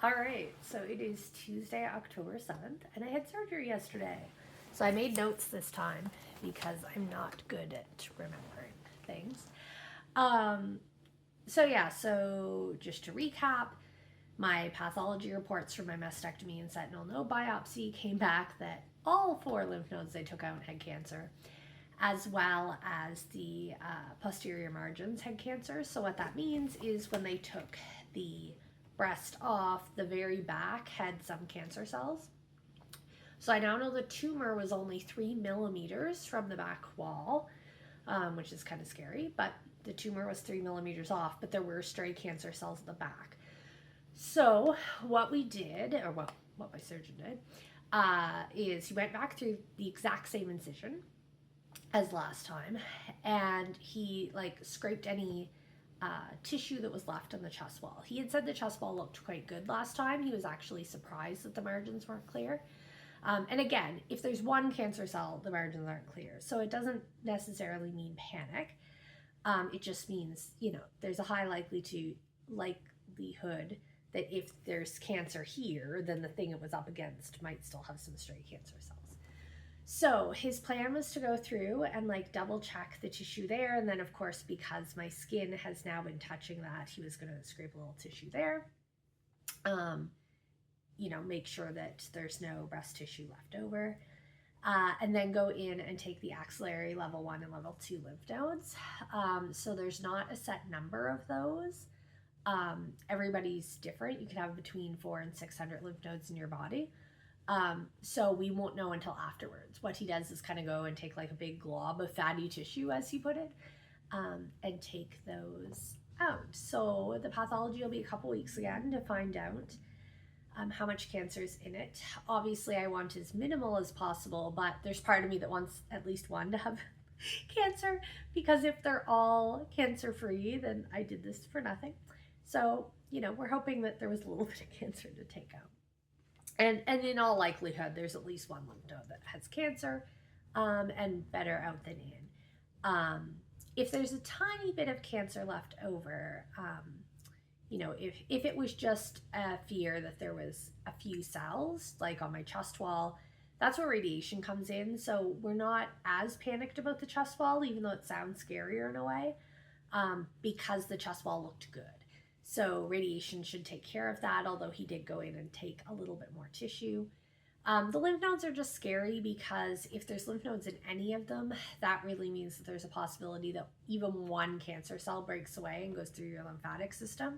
All right, so it is Tuesday, October 7th, and I had surgery yesterday. So I made notes this time because I'm not good at remembering things. Um, so just to recap, my pathology reports from my mastectomy and sentinel node biopsy came back that all 4 lymph nodes they took out had cancer, as well as the posterior margins had cancer. So what that means is when they took the breast off, the very back had some cancer cells. So I now know the tumor was only 3 millimeters from the back wall, which is kind of scary, but the tumor was 3 millimeters off, but there were stray cancer cells at the back. So what we did, or what my surgeon did, is he went back through the exact same incision as last time, and he scraped any tissue that was left on the chest wall. He had said the chest wall looked quite good last time. He was actually surprised that the margins weren't clear. And again, if there's one cancer cell, the margins aren't clear. So it doesn't necessarily mean panic. It just means, there's a high likelihood that if there's cancer here, then the thing it was up against might still have some stray cancer cells. So his plan was to go through and double check the tissue there. And then of course, because my skin has now been touching that, he was going to scrape a little tissue there. Make sure that there's no breast tissue left over. And then go in and take the axillary level 1 and level 2 lymph nodes. So there's not a set number of those. Everybody's different. You can have between 400 and 600 lymph nodes in your body. So we won't know until afterwards. What he does is kind of go and take a big glob of fatty tissue, as he put it, and take those out. So the pathology will be a couple weeks again to find out how much cancer is in it. Obviously, I want as minimal as possible, but there's part of me that wants at least one to have cancer, because if they're all cancer-free, then I did this for nothing. So, we're hoping that there was a little bit of cancer to take out. And in all likelihood, there's at least one lymph node that has cancer, and better out than in. If there's a tiny bit of cancer left over, if it was just a fear that there was a few cells, like on my chest wall, that's where radiation comes in. So we're not as panicked about the chest wall, even though it sounds scarier in a way, because the chest wall looked good. So radiation should take care of that, although he did go in and take a little bit more tissue. The lymph nodes are just scary because if there's lymph nodes in any of them, that really means that there's a possibility that even one cancer cell breaks away and goes through your lymphatic system.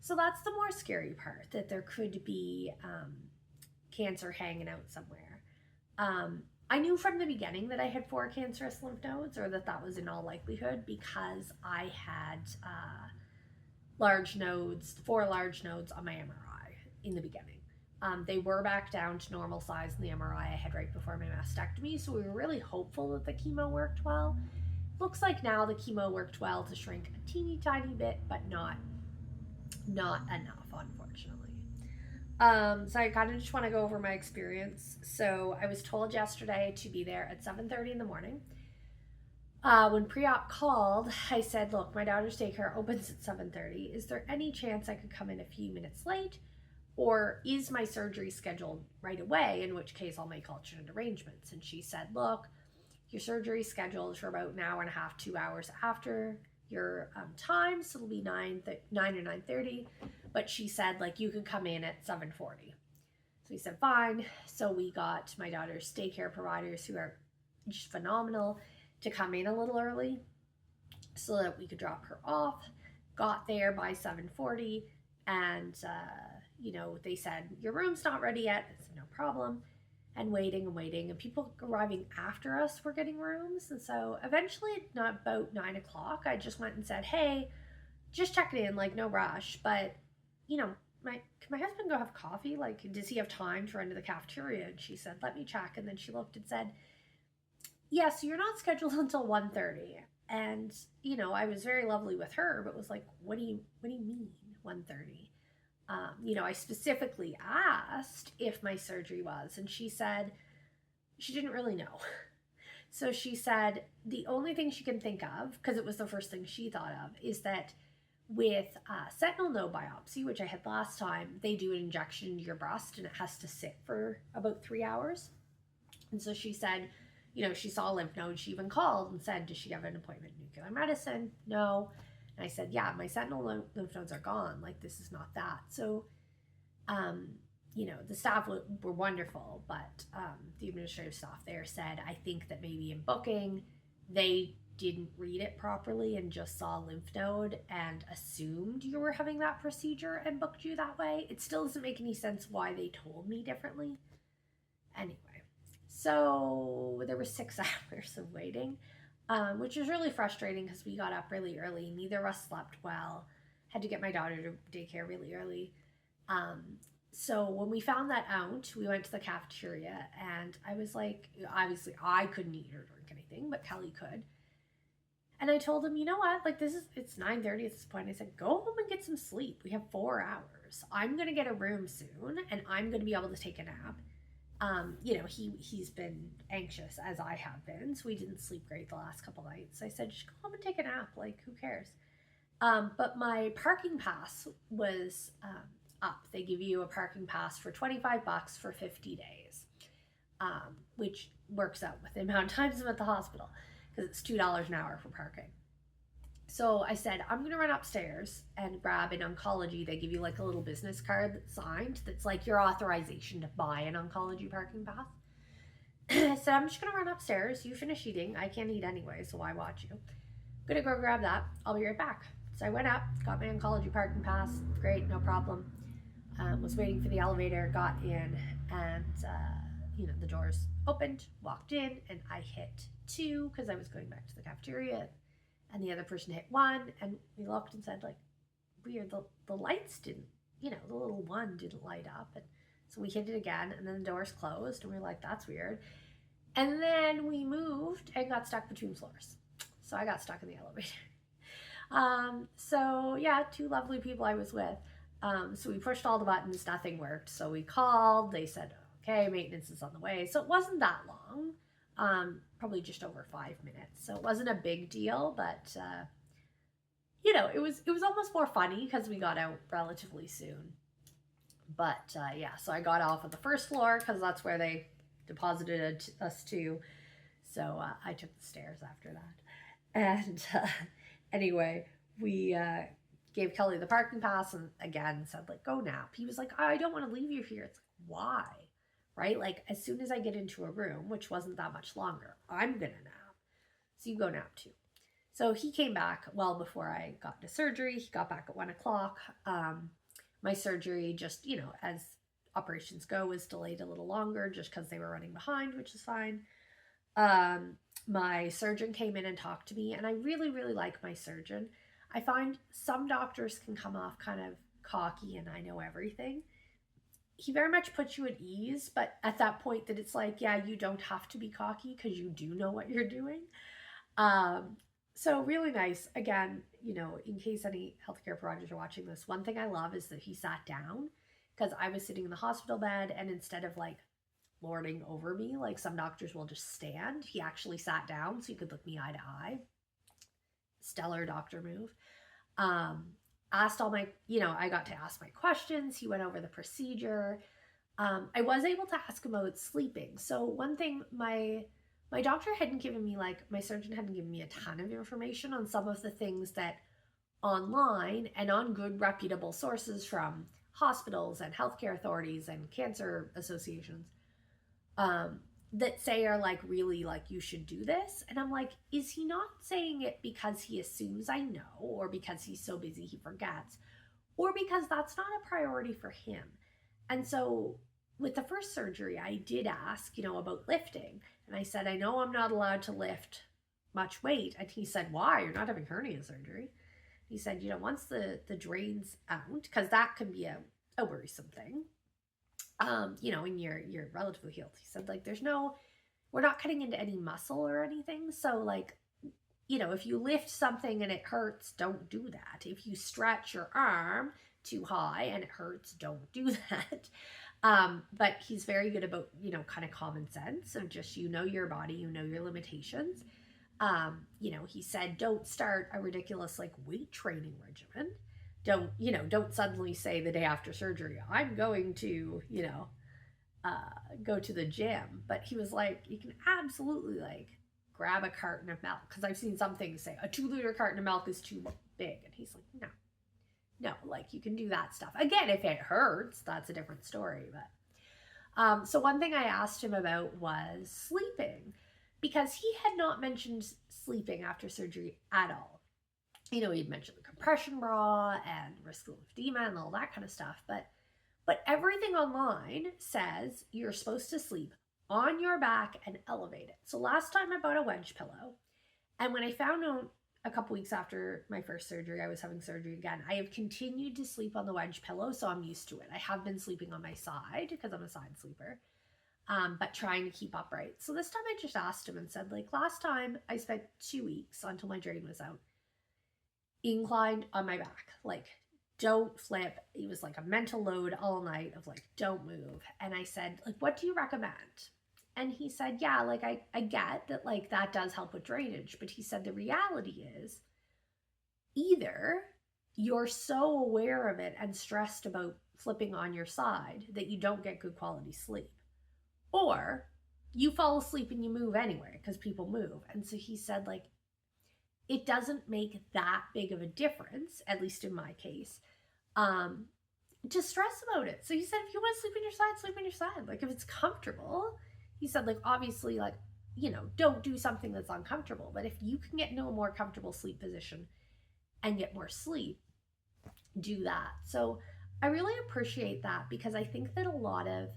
So that's the more scary part, that there could be cancer hanging out somewhere. I knew from the beginning that I had 4 cancerous lymph nodes, or that was in all likelihood, because I had 4 large nodes on my MRI in the beginning. They were back down to normal size in the MRI I had right before my mastectomy, so we were really hopeful that the chemo worked well. Looks like now the chemo worked well to shrink a teeny tiny bit, but not enough, unfortunately. So I kind of just want to go over my experience. So I was told yesterday to be there at 7:30 in the morning. When pre-op called, I said, look, my daughter's daycare opens at 7:30. Is there any chance I could come in a few minutes late? Or is my surgery scheduled right away? In which case I'll make alternate arrangements. And she said, look, your surgery scheduled for about an hour and a half, 2 hours after your time. So it'll be 9 or 9:30. But she said, you could come in at 7:40. So we said, fine. So we got my daughter's daycare providers, who are just phenomenal, to come in a little early so that we could drop her off. Got there by 7:40, and they said, your room's not ready yet. I said, no problem. And waiting, and people arriving after us were getting rooms. And so eventually, not about 9 o'clock, I just went and said, hey, just checking in, no rush, but can my husband go have coffee? Does he have time to run to the cafeteria? And she said, let me check. And then she looked and said, yeah, so you're not scheduled until 1:30. And, I was very lovely with her, but was like, what do you mean 1:30? I specifically asked if my surgery was, and she said she didn't really know. So she said the only thing she can think of, because it was the first thing she thought of, is that with sentinel node biopsy, which I had last time, they do an injection into your breast and it has to sit for about 3 hours. And so she said, she saw a lymph node. She even called and said, does she have an appointment in nuclear medicine? No. And I said, yeah, my sentinel lymph nodes are gone. Like, this is not that. So, the staff were wonderful, but the administrative staff there said, I think that maybe in booking, they didn't read it properly and just saw lymph node and assumed you were having that procedure and booked you that way. It still doesn't make any sense why they told me differently. Anyway, so there were 6 hours of waiting, which was really frustrating because we got up really early. Neither of us slept well. Had to get my daughter to daycare really early. So when we found that out, we went to the cafeteria and I was like, obviously I couldn't eat or drink anything, but Kelly could. And I told him, you know what, like it's 9:30 at this point. I said, go home and get some sleep. We have 4 hours. I'm going to get a room soon and I'm going to be able to take a nap. He's been anxious as I have been. So we didn't sleep great the last couple nights. I said, just go home and take a nap. Like, who cares? But my parking pass was up. They give you a parking pass for $25 for 50 days, which works out with the amount of times I'm at the hospital because it's $2 an hour for parking. So I said, I'm going to run upstairs and grab an oncology. They give you like a little business card that's signed. That's like your authorization to buy an oncology parking pass. I said, I'm just going to run upstairs. You finish eating. I can't eat anyway, so why watch you? I'm going to go grab that. I'll be right back. So I went up, got my oncology parking pass. Great, no problem. Was waiting for the elevator, got in, and the doors opened, walked in, and I hit 2 because I was going back to the cafeteria, and the other person hit 1, and we looked and said, like, weird, the lights didn't, the little 1 didn't light up, and so we hit it again, and then the doors closed, and we were like, that's weird, and then we moved and got stuck between floors, so I got stuck in the elevator. So yeah, 2 lovely people I was with. So we pushed all the buttons, nothing worked. So we called, they said, okay, maintenance is on the way. So it wasn't that long, probably just over 5 minutes. So it wasn't a big deal, but, it was almost more funny because we got out relatively soon. But, yeah, so I got off of the first floor because that's where they deposited us to. So I took the stairs after that. And anyway, we gave Kelly the parking pass and again said, like, go nap. He was like, I don't want to leave you here. It's like, why? Right? Like, as soon as I get into a room, which wasn't that much longer, I'm going to nap. So you go nap too. So he came back well before I got into surgery. He got back at 1 o'clock. My surgery just, as operations go, was delayed a little longer just because they were running behind, which is fine. My surgeon came in and talked to me, and I really, really like my surgeon. I find some doctors can come off kind of cocky and I know everything. He very much puts you at ease, but at that point that it's like, yeah, you don't have to be cocky because you do know what you're doing. So really nice. Again, in case any healthcare providers are watching this, one thing I love is that he sat down because I was sitting in the hospital bed, and instead of like lording over me, like some doctors will just stand, he actually sat down so he could look me eye to eye. Stellar doctor move. Asked all my, I got to ask my questions. He went over the procedure. I was able to ask him about sleeping. So one thing, my doctor hadn't given me, my surgeon hadn't given me a ton of information on some of the things that online and on good reputable sources from hospitals and healthcare authorities and cancer associations, that say are like, really, like, you should do this. And I'm like, is he not saying it because he assumes I know, or because he's so busy he forgets, or because that's not a priority for him? And so with the first surgery, I did ask, about lifting. And I said, I know I'm not allowed to lift much weight. And he said, why? You're not having hernia surgery. He said, once the drain's out, because that can be a worrisome thing. And you're relatively healed. He said, like, we're not cutting into any muscle or anything. So, like, if you lift something and it hurts, don't do that. If you stretch your arm too high and it hurts, don't do that. But he's very good about, kind of common sense of just, your body, your limitations. He said, don't start a ridiculous like weight training regimen. Don't suddenly say the day after surgery, I'm going to, go to the gym. But he was like, you can absolutely like grab a carton of milk. Because I've seen some things say a 2-liter carton of milk is too big. And he's like, no, like you can do that stuff. Again, if it hurts, that's a different story. But so one thing I asked him about was sleeping, because he had not mentioned sleeping after surgery at all. He'd mentioned the compression bra and risk of lymphedema and all that kind of stuff, but everything online says you're supposed to sleep on your back and elevated. So last time I bought a wedge pillow, and when I found out a couple weeks after my first surgery, I was having surgery again, I have continued to sleep on the wedge pillow, so I'm used to it. I have been sleeping on my side because I'm a side sleeper, but trying to keep upright. So this time I just asked him and said, like, last time I spent 2 weeks until my drain was out, inclined on my back, like, don't flip. It was like a mental load all night of like, don't move. And I said, like, what do you recommend? And he said, yeah, like I get that like that does help with drainage, but he said the reality is either you're so aware of it and stressed about flipping on your side that you don't get good quality sleep, or you fall asleep and you move anyway because people move. And so he said, like, it doesn't make that big of a difference, at least in my case, to stress about it. So he said, if you want to sleep on your side, sleep on your side. Like, if it's comfortable, he said, like, obviously, like, don't do something that's uncomfortable. But if you can get into a more comfortable sleep position and get more sleep, do that. So I really appreciate that, because I think that a lot of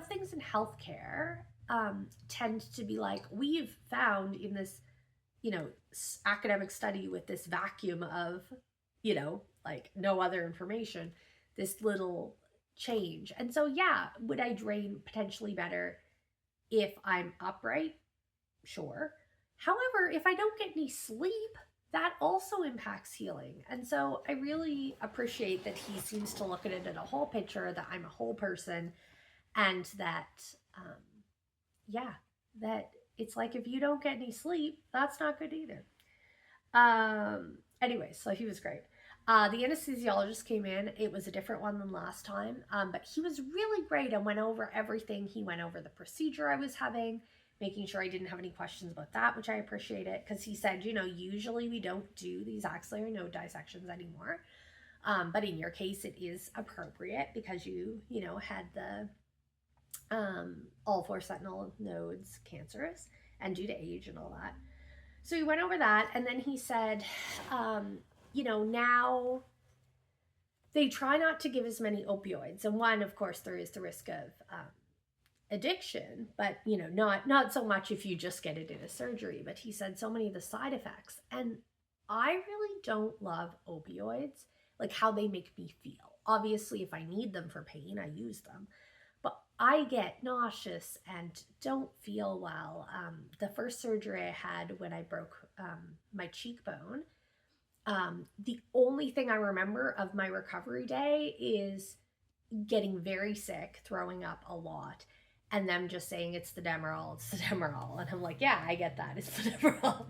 things in healthcare tend to be like, we've found in this academic study with this vacuum of, like no other information, this little change. And so, yeah, would I drain potentially better if I'm upright? Sure. However, if I don't get any sleep, that also impacts healing. And so I really appreciate that he seems to look at it in a whole picture, that I'm a whole person, and that, that it's like, if you don't get any sleep, that's not good either. Anyway, so he was great. The anesthesiologist came in. It was a different one than last time, but he was really great and went over everything. He went over the procedure I was having, making sure I didn't have any questions about that, which I appreciated, because he said, usually we don't do these axillary node dissections anymore, but in your case it is appropriate because you had the all 4 sentinel nodes cancerous and due to age and all that. So he went over that, and then he said, now they try not to give as many opioids. And one, of course, there is the risk of addiction, but, not so much if you just get it in a surgery. But he said so many of the side effects. And I really don't love opioids, like how they make me feel. Obviously, if I need them for pain, I use them. But I get nauseous and don't feel well. The first surgery I had when I broke my cheekbone, the only thing I remember of my recovery day is getting very sick, throwing up a lot, and them just saying, it's the Demerol, it's the Demerol. And I'm like, yeah, I get that, it's the Demerol.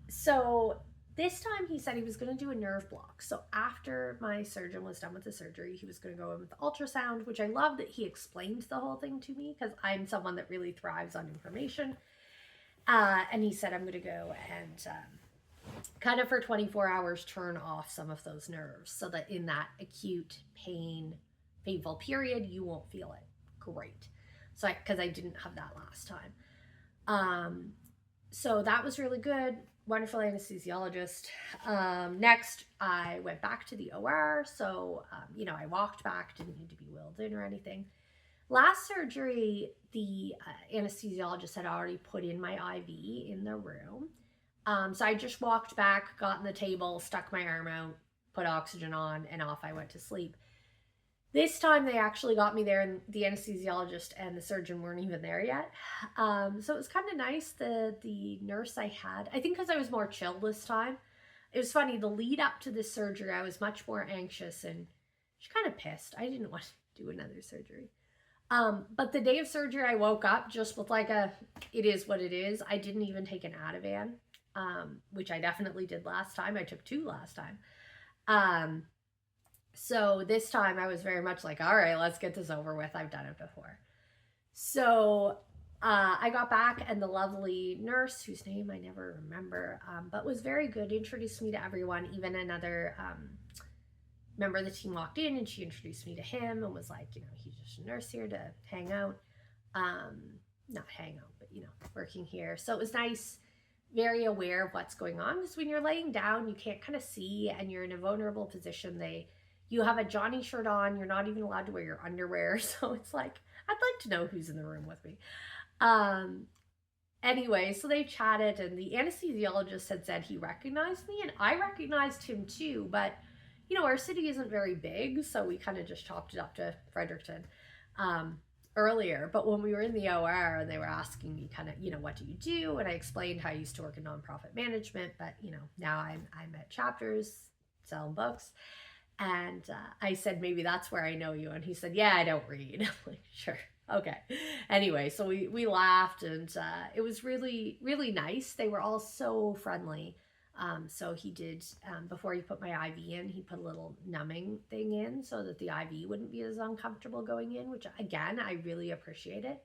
So this time he said he was going to do a nerve block. So after my surgeon was done with the surgery, he was going to go in with the ultrasound, which I love that he explained the whole thing to me, because I'm someone that really thrives on information. And he said, I'm going to go and kind of for 24 hours turn off some of those nerves so that in that acute painful period, you won't feel it. Great. So because I didn't have that last time. So that was really good. Wonderful anesthesiologist. Next, I went back to the OR. So, I walked back, didn't need to be wheeled in or anything. Last surgery, the anesthesiologist had already put in my IV in the room. So I just walked back, got on the table, stuck my arm out, put oxygen on, and off I went to sleep. This time they actually got me there, and the anesthesiologist and the surgeon weren't even there yet. So it was kind of nice. The nurse I had, I think because I was more chill this time. It was funny, the lead up to this surgery, I was much more anxious, and she's kind of pissed. I didn't want to do another surgery. But the day of surgery, I woke up just with like it is what it is. I didn't even take an Ativan, which I definitely did last time. I took 2 last time. So this time I was very much like, all right, let's get this over with. I've done it before. So I got back, and the lovely nurse, whose name I never remember, but was very good, introduced me to everyone. Even another member of the team walked in, and she introduced me to him and was like, he's just a nurse here to hang out. Not hang out, but, working here. So it was nice, very aware of what's going on, because when you're laying down, you can't kind of see, and you're in a vulnerable position. You have a Johnny shirt on, you're not even allowed to wear your underwear. So it's like, I'd like to know who's in the room with me. Anyway, so they chatted, and the anesthesiologist had said he recognized me, and I recognized him too, but our city isn't very big, so we kind of just chopped it up to Fredericton earlier. But when we were in the OR and they were asking me kind of, what do you do? And I explained how I used to work in nonprofit management, but now I'm at Chapters selling books. And I said, maybe that's where I know you. And he said, yeah, I don't read. I'm like, sure. Okay. Anyway, so we laughed, and it was really, really nice. They were all so friendly. So he did, before he put my IV in, he put a little numbing thing in so that the IV wouldn't be as uncomfortable going in, which again, I really appreciate it.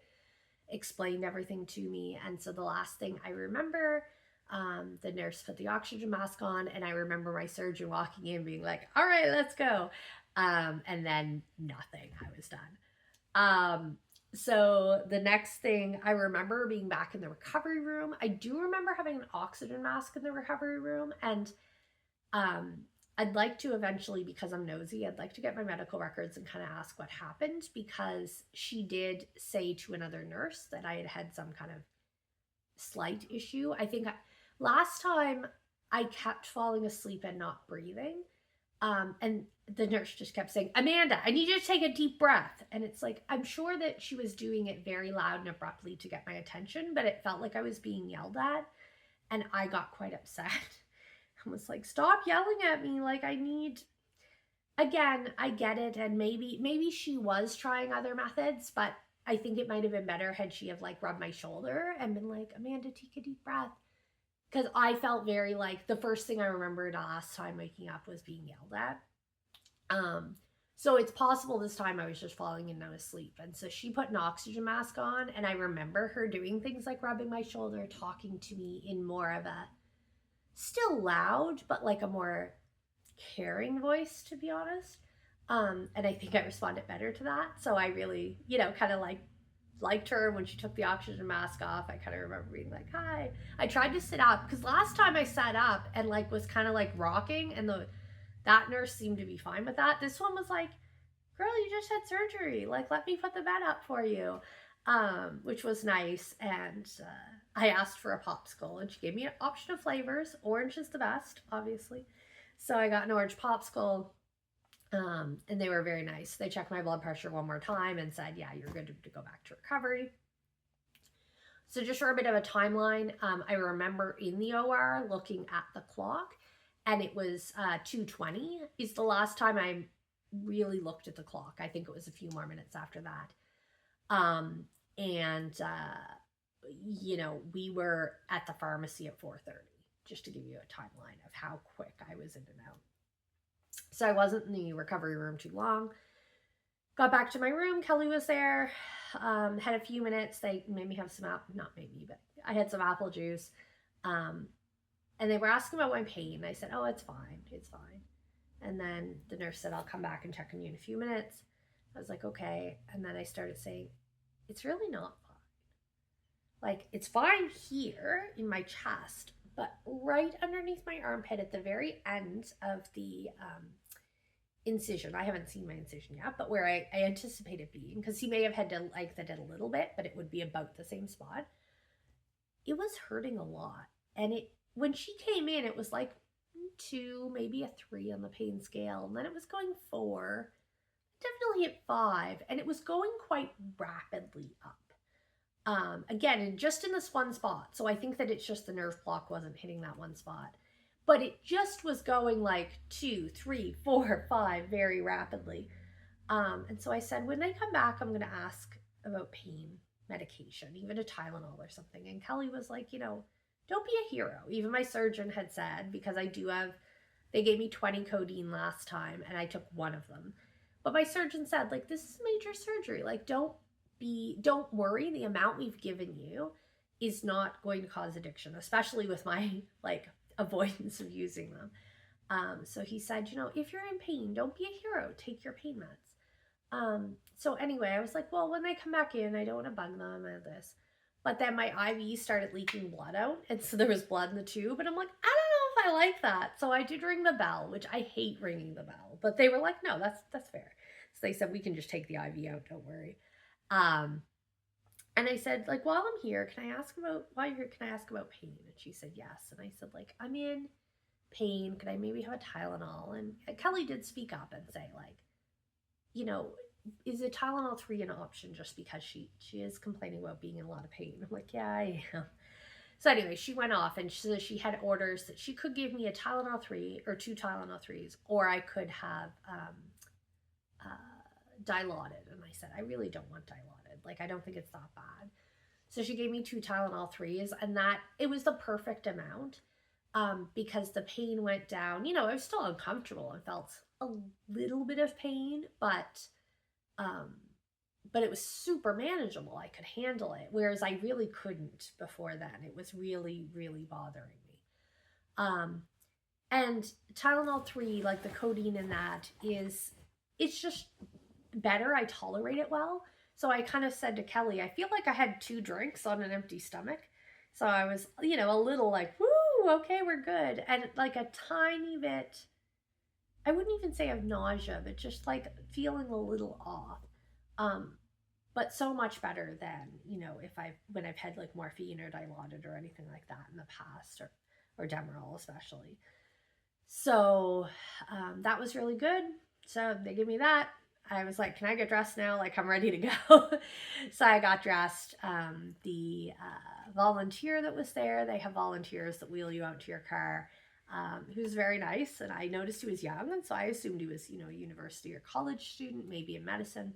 Explained everything to me. And so the last thing I remember, the nurse put the oxygen mask on, and I remember my surgeon walking in being like, all right, let's go. And then nothing, I was done. So the next thing I remember being back in the recovery room. I do remember having an oxygen mask in the recovery room, and I'd like to eventually, because I'm nosy, I'd like to get my medical records and kind of ask what happened, because she did say to another nurse that I had some kind of slight issue. I think last time I kept falling asleep and not breathing. And the nurse just kept saying, Amanda, I need you to take a deep breath. And it's like, I'm sure that she was doing it very loud and abruptly to get my attention, but it felt like I was being yelled at. And I got quite upset. I was like, stop yelling at me. Like, again, I get it. And maybe she was trying other methods, but I think it might have been better had she have rubbed my shoulder and been like, Amanda, take a deep breath. Because I felt very the first thing I remembered last time waking up was being yelled at. So it's possible this time I was just falling in and out of sleep. And so she put an oxygen mask on, and I remember her doing things like rubbing my shoulder, talking to me in more of a, still loud, but a more caring voice, to be honest. And I think I responded better to that. So I really, kind of liked her. When she took the oxygen mask off, I kind of remember being like, hi. I tried to sit up, because last time I sat up and was kind of rocking, and that nurse seemed to be fine with that. This one was like, girl, you just had surgery, let me put the bed up for you, which was nice. And I asked for a popsicle, and she gave me an option of flavors. Orange is the best, obviously, so I got an orange popsicle. And they were very nice. They checked my blood pressure one more time and said, yeah, you're good to go back to recovery. So just for a bit of a timeline, I remember in the OR looking at the clock, and it was 2:20 is the last time I really looked at the clock. I think it was a few more minutes after that. We were at the pharmacy at 4:30, just to give you a timeline of how quick I was in and out. So I wasn't in the recovery room too long. Got back to my room. Kelly was there. Had a few minutes. They made me have some but I had some apple juice. And they were asking about my pain. I said, oh, it's fine. It's fine. And then the nurse said, I'll come back and check on you in a few minutes. I was like, okay. And then I started saying, it's really not fine. It's fine here in my chest, but right underneath my armpit at the very end of the incision, I haven't seen my incision yet, but where I anticipate it being, because he may have had to that in a little bit, but it would be about the same spot. It was hurting a lot. And when she came in, it was 2, maybe a 3 on the pain scale. And then it was going 4, definitely hit 5. And it was going quite rapidly up. Again, just in this one spot. So I think that it's just the nerve block wasn't hitting that one spot. But it just was going 2, 3, 4, 5 very rapidly. And so I said, when I come back, I'm going to ask about pain medication, even a Tylenol or something. And Kelly was like, don't be a hero. Even my surgeon had said, because they gave me 20 codeine last time and I took one of them. But my surgeon said, like, this is major surgery. Like, don't worry. The amount we've given you is not going to cause addiction, especially with my like avoidance of using them. So he said, if you're in pain, don't be a hero. Take your pain meds. So anyway, I was like, well, when they come back in, I don't want to bug them or this. But then my IV started leaking blood out, and so there was blood in the tube, and I'm like, I don't know if I like that. So I did ring the bell, which I hate ringing the bell, but they were like, no, that's fair. So they said we can just take the IV out, don't worry. Um, and I said, like, while I'm here, while you're here, can I ask about pain? And she said yes. And I said, like, I'm in pain. Could I maybe have a Tylenol? And Kelly did speak up and say, like, you know, is a Tylenol 3 an option, just because she is complaining about being in a lot of pain? I'm like, yeah, I am. So anyway, she went off and she had orders that she could give me a Tylenol 3 or 2 Tylenol 3s, or I could have Dilaudid. And I said, I really don't want Dilaudid. Like, I don't think it's that bad. So she gave me 2 Tylenol 3s, and that it was the perfect amount, because the pain went down. I was still uncomfortable. I felt a little bit of pain, um, but it was super manageable. I could handle it, whereas I really couldn't before then. It was really, really bothering me. And Tylenol 3, like the codeine in that, it's just better. I tolerate it well. So I kind of said to Kelly, I feel like I had 2 drinks on an empty stomach. So I was, a little like, woo, okay, we're good. And like a tiny bit, I wouldn't even say of nausea, but just like feeling a little off. But so much better than, when I've had like morphine or Dilaudid or anything like that in the past, or Demerol especially. So that was really good. So they gave me that. I was like, can I get dressed now? Like, I'm ready to go. So I got dressed. The volunteer that was there, they have volunteers that wheel you out to your car. He was very nice, and I noticed he was young, and so I assumed he was, a university or college student, maybe in medicine.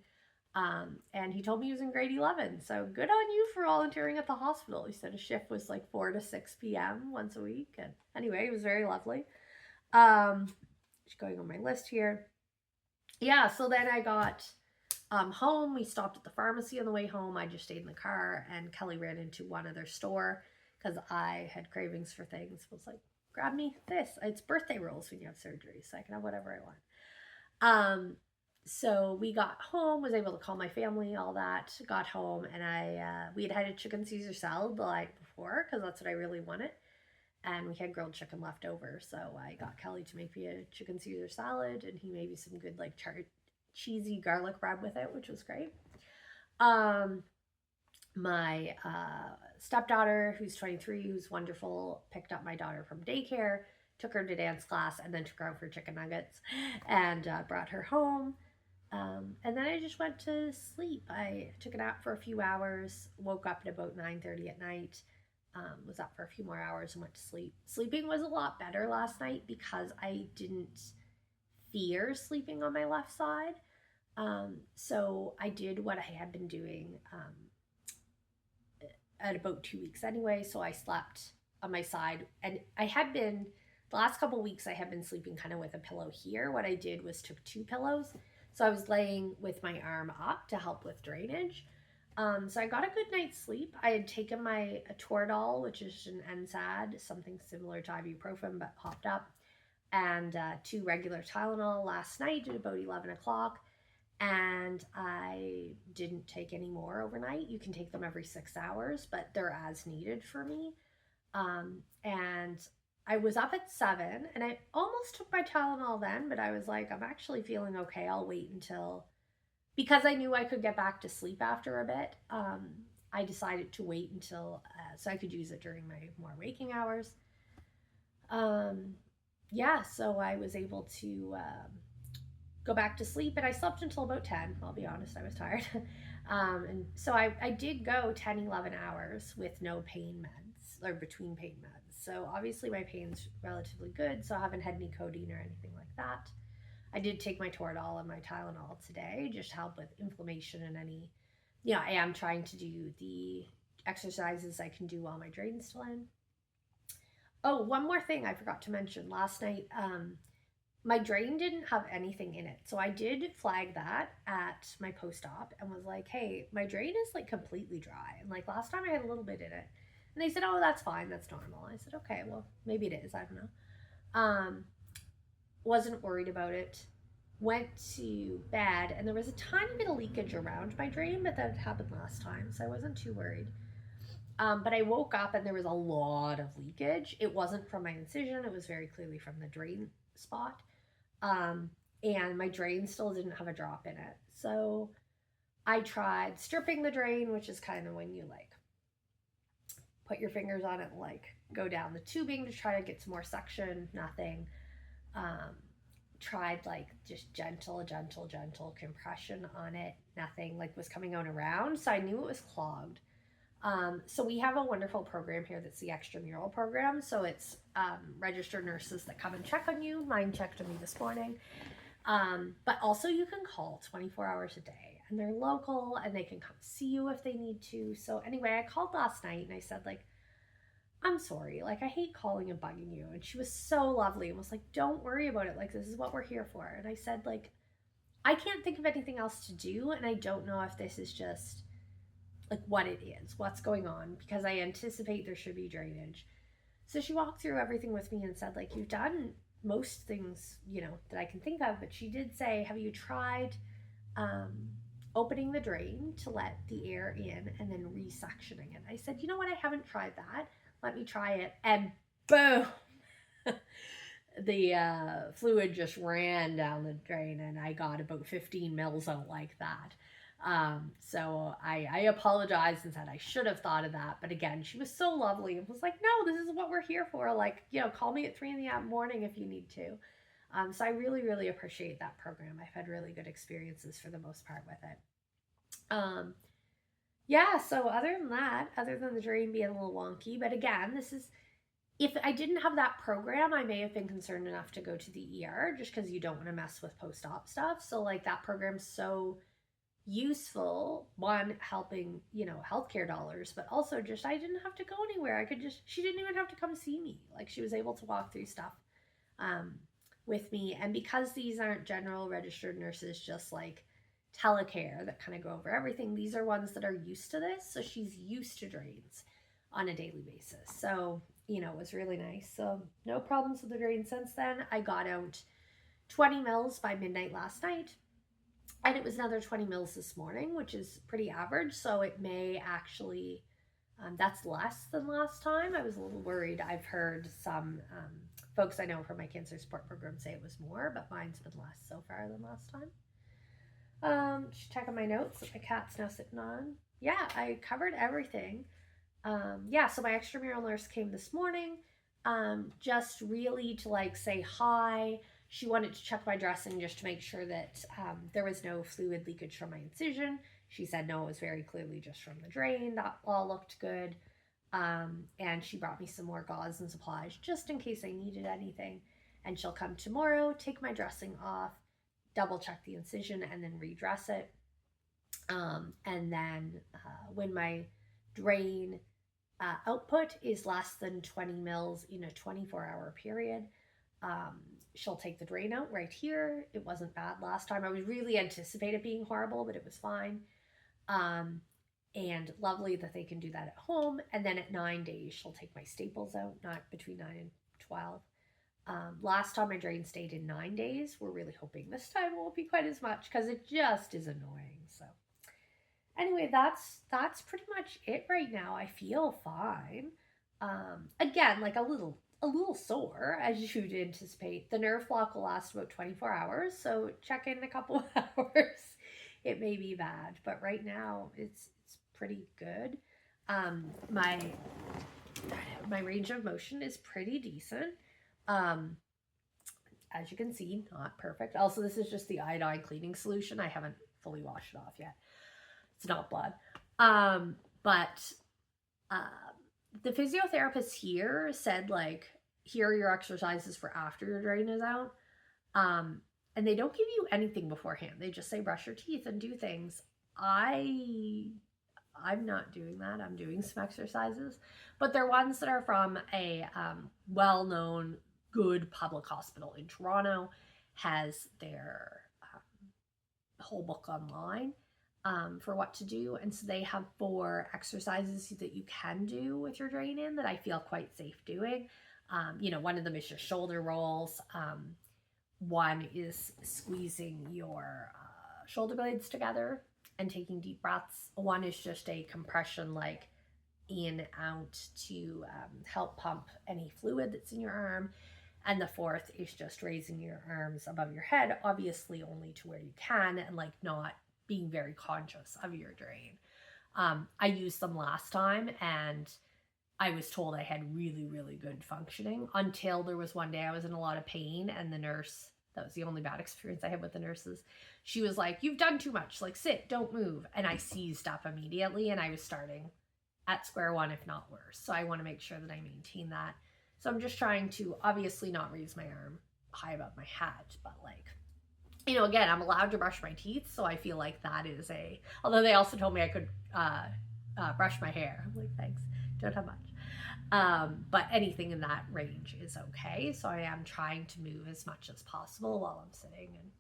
And he told me he was in grade 11. So good on you for volunteering at the hospital. He said a shift was like 4 to 6 p.m. once a week. And anyway, it was very lovely. Just going on my list here. Yeah, so then I got home. We stopped at the pharmacy on the way home. I just stayed in the car, and Kelly ran into one other store because I had cravings for things. I was like, grab me this. It's birthday rolls when you have surgery, so I can have whatever I want. So we got home, was able to call my family, all that. Got home, and we had a chicken Caesar salad the night before because that's what I really wanted. And we had grilled chicken left over, so I got Kelly to make me a chicken Caesar salad, and he made me some good like cheesy garlic bread with it, which was great. My stepdaughter, who's 23, who's wonderful, picked up my daughter from daycare, took her to dance class, and then took her out for chicken nuggets, and brought her home. And then I just went to sleep. I took a nap for a few hours, woke up at about 9:30 at night, was up for a few more hours, and went to sleep. Sleeping was a lot better last night because I didn't fear sleeping on my left side. So I did what I had been doing at about 2 weeks anyway. So I slept on my side, and the last couple weeks I have been sleeping kind of with a pillow here. What I did was took 2 pillows. So I was laying with my arm up to help with drainage. So I got a good night's sleep. I had taken my Toradol, which is an NSAID, something similar to ibuprofen, but popped up, and 2 regular Tylenol last night at about 11 o'clock. And I didn't take any more overnight. You can take them every 6 hours, but they're as needed for me. And I was up at 7, and I almost took my Tylenol then, but I was like, I'm actually feeling okay. I'll wait because I knew I could get back to sleep after a bit. I decided to wait until, so I could use it during my more waking hours. Yeah, so I was able to go back to sleep, and I slept until about 10. I'll be honest, I was tired. And so I did go 10, 11 hours with no pain meds, or between pain meds. So obviously my pain's relatively good, so I haven't had any codeine or anything like that. I did take my Toradol and my Tylenol today, just to help with inflammation and any, I am trying to do the exercises I can do while my drain's still in. Oh, one more thing I forgot to mention. Last night, my drain didn't have anything in it. So I did flag that at my post-op and was like, hey, my drain is like completely dry. And like last time I had a little bit in it. And they said, oh, that's fine. That's normal. I said, okay, well, maybe it is. I don't know. Wasn't worried about it. Went to bed and there was a tiny bit of leakage around my drain, but that happened last time. So I wasn't too worried. But I woke up and there was a lot of leakage. It wasn't from my incision. It was very clearly from the drain spot. And my drain still didn't have a drop in it. So I tried stripping the drain, which is kind of when you like put your fingers on it and like go down the tubing to try to get some more suction. Nothing. Tried like just gentle compression on it. Nothing like was coming out around. So I knew it was clogged. So we have a wonderful program here that's the extramural program. So it's registered nurses that come and check on you. Mine checked on me this morning. But also you can call 24 hours a day and they're local and they can come see you if they need to. So anyway, I called last night and I said like, I'm sorry, like I hate calling and bugging you. And she was so lovely and was like, don't worry about it. Like, this is what we're here for. And I said like, I can't think of anything else to do. And I don't know if this is just like what it is, what's going on, because I anticipate there should be drainage. So she walked through everything with me and said like, you've done most things, that I can think of, but she did say, have you tried opening the drain to let the air in and then resuctioning it? I said, you know what, I haven't tried that. Let me try it. And boom, the fluid just ran down the drain and I got about 15 mils out like that. So I apologized and said I should have thought of that. But again, she was so lovely and was like, no, this is what we're here for. Like, call me at 3 in the morning if you need to. So I really, really appreciate that program. I've had really good experiences for the most part with it. Yeah, so other than that, other than the drain being a little wonky, but again, if I didn't have that program, I may have been concerned enough to go to the ER just because you don't want to mess with post-op stuff. So like that program's so useful, one, helping, healthcare dollars, but also just, I didn't have to go anywhere. She didn't even have to come see me. Like she was able to walk through stuff with me. And because these aren't general registered nurses, just like telecare that kind of go over everything, these are ones that are used to this. So she's used to drains on a daily basis. So, it was really nice. So no problems with the drain since then. I got out 20 mils by midnight last night. And it was another 20 mils this morning, which is pretty average. So it may actually, that's less than last time. I was a little worried. I've heard some folks I know from my cancer support program say it was more, but mine's been less so far than last time. Just checking my notes that my cat's now sitting on. Yeah, I covered everything. So my extramural nurse came this morning, just really to like say hi. She wanted to check my dressing just to make sure that there was no fluid leakage from my incision. She said no, it was very clearly just from the drain. That all looked good. And she brought me some more gauze and supplies just in case I needed anything. And she'll come tomorrow, take my dressing off, double check the incision, and then redress it. And then when my drain output is less than 20 mils in a 24-hour period, she'll take the drain out right here. It wasn't bad last time. I was really anticipated being horrible, but it was fine. And lovely that they can do that at home. And then at 9 days, she'll take my staples out, not between 9 and 12. Last time my drain stayed in 9 days. We're really hoping this time won't be quite as much because it just is annoying. So anyway, that's pretty much it right now. I feel fine. Again, like a little sore, as you'd anticipate. The nerve block will last about 24 hours, so check in a couple of hours. It may be bad, but right now it's pretty good. My range of motion is pretty decent. As you can see, not perfect. Also, this is just the iodine cleaning solution. I haven't fully washed it off yet. It's not blood. But the physiotherapist here said, like, here are your exercises for after your drain is out. and they don't give you anything beforehand. They just say brush your teeth and do things. I'm not doing that. I'm doing some exercises, but they're ones that are from a well-known, good public hospital in Toronto. Has their whole book online for what to do, and so they have 4 exercises that you can do with your drain in that I feel quite safe doing. One of them is just shoulder rolls. One is squeezing your shoulder blades together and taking deep breaths. One is just a compression, like in, out, to help pump any fluid that's in your arm. And the 4th is just raising your arms above your head, obviously only to where you can, and like not being very conscious of your drain. I used them last time and I was told I had really, really good functioning until there was one day I was in a lot of pain, and the nurse, that was the only bad experience I had with the nurses, she was like, "You've done too much, like sit, don't move." And I seized up immediately, and I was starting at square one, if not worse. So I want to make sure that I maintain that. So I'm just trying to obviously not raise my arm high above my head, but like, again, I'm allowed to brush my teeth. So I feel like that is although they also told me I could brush my hair. I'm like, thanks, don't have much. But anything in that range is okay. So I am trying to move as much as possible while I'm sitting. And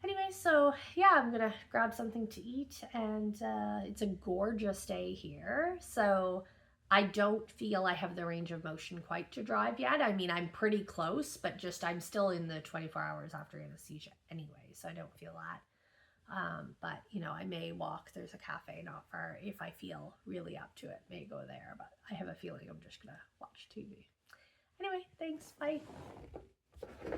anyway, so yeah, I'm gonna grab something to eat, and it's a gorgeous day here. So I don't feel I have the range of motion quite to drive yet. I mean, I'm pretty close, but just I'm still in the 24 hours after anesthesia anyway, so I don't feel that. But I may walk. There's a cafe not far. If I feel really up to it, may go there. But I have a feeling I'm just gonna watch TV. Anyway, thanks. Bye.